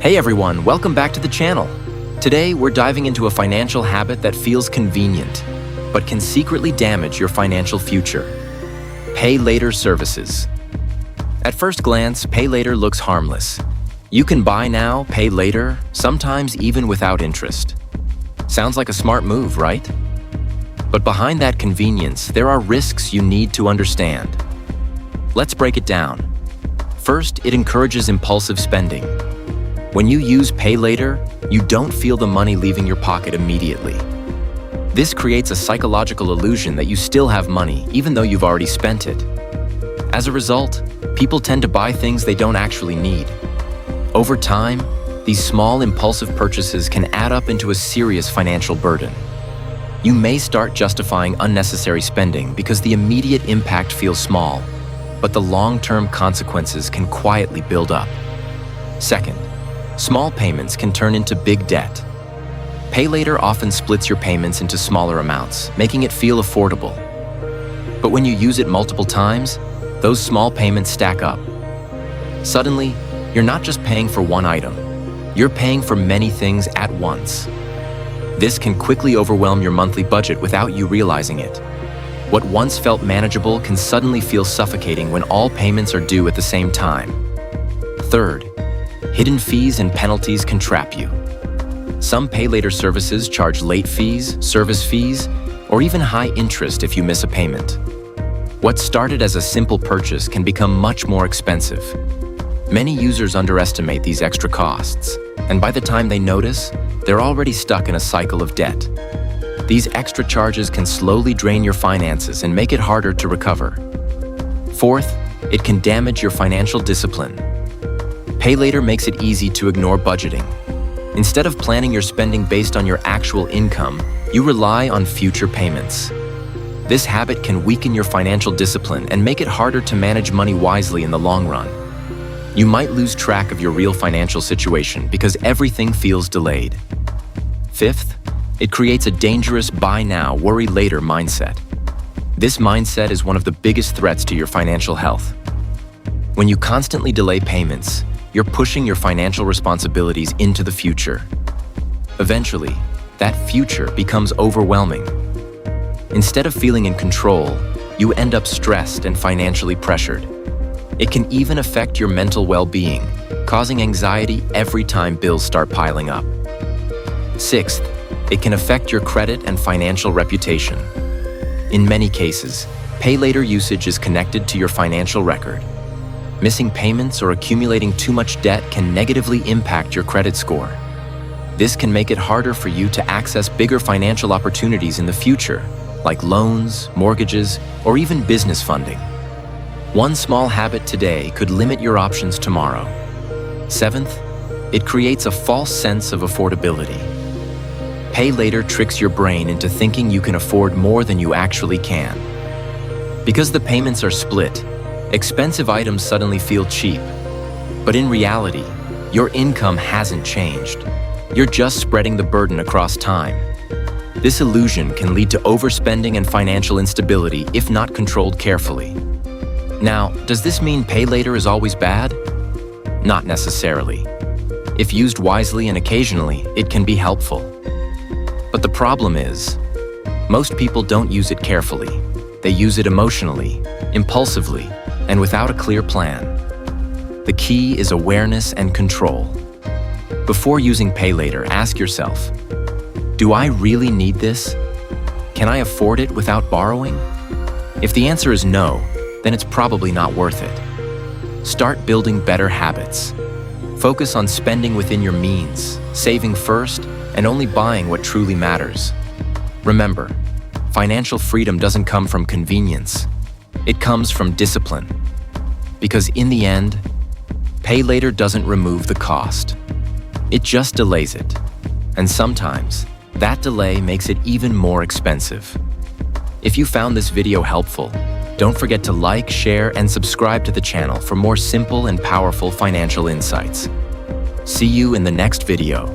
Hey everyone, welcome back to the channel. Today, we're diving into a financial habit that feels convenient, but can secretly damage your financial future. Pay later services. At first glance, pay later looks harmless. You can buy now, pay later, sometimes even without interest. Sounds like a smart move, right? But behind that convenience, there are risks you need to understand. Let's break it down. First, it encourages impulsive spending. When you use pay later, you don't feel the money leaving your pocket immediately. This creates a psychological illusion that you still have money, even though you've already spent it. As a result, people tend to buy things they don't actually need. Over time, these small impulsive purchases can add up into a serious financial burden. You may start justifying unnecessary spending because the immediate impact feels small, but the long-term consequences can quietly build up. Second, small payments can turn into big debt. Pay later often splits your payments into smaller amounts, making it feel affordable. But when you use it multiple times, those small payments stack up. Suddenly, you're not just paying for one item, you're paying for many things at once. This can quickly overwhelm your monthly budget without you realizing it. What once felt manageable can suddenly feel suffocating when all payments are due at the same time. Third, hidden fees and penalties can trap you. Some pay later services charge late fees, service fees, or even high interest if you miss a payment. What started as a simple purchase can become much more expensive. Many users underestimate these extra costs, and by the time they notice, they're already stuck in a cycle of debt. These extra charges can slowly drain your finances and make it harder to recover. Fourth, it can damage your financial discipline. Pay later makes it easy to ignore budgeting. Instead of planning your spending based on your actual income, you rely on future payments. This habit can weaken your financial discipline and make it harder to manage money wisely in the long run. You might lose track of your real financial situation because everything feels delayed. Fifth, it creates a dangerous buy now, worry later mindset. This mindset is one of the biggest threats to your financial health. When you constantly delay payments, you're pushing your financial responsibilities into the future. Eventually, that future becomes overwhelming. Instead of feeling in control, you end up stressed and financially pressured. It can even affect your mental well-being, causing anxiety every time bills start piling up. Sixth, it can affect your credit and financial reputation. In many cases, pay later usage is connected to your financial record. Missing payments or accumulating too much debt can negatively impact your credit score. This can make it harder for you to access bigger financial opportunities in the future, like loans, mortgages, or even business funding. One small habit today could limit your options tomorrow. Seventh, it creates a false sense of affordability. Pay later tricks your brain into thinking you can afford more than you actually can. Because the payments are split, expensive items suddenly feel cheap. But in reality, your income hasn't changed. You're just spreading the burden across time. This illusion can lead to overspending and financial instability if not controlled carefully. Now, does this mean pay later is always bad? Not necessarily. If used wisely and occasionally, it can be helpful. But the problem is, most people don't use it carefully. They use it emotionally, impulsively, and without a clear plan. The key is awareness and control. Before using pay later, ask yourself, do I really need this? Can I afford it without borrowing? If the answer is no, then it's probably not worth it. Start building better habits. Focus on spending within your means, saving first, and only buying what truly matters. Remember, financial freedom doesn't come from convenience. It comes from discipline. Because in the end, pay later doesn't remove the cost. It just delays it. And sometimes, that delay makes it even more expensive. If you found this video helpful, don't forget to like, share, and subscribe to the channel for more simple and powerful financial insights. See you in the next video.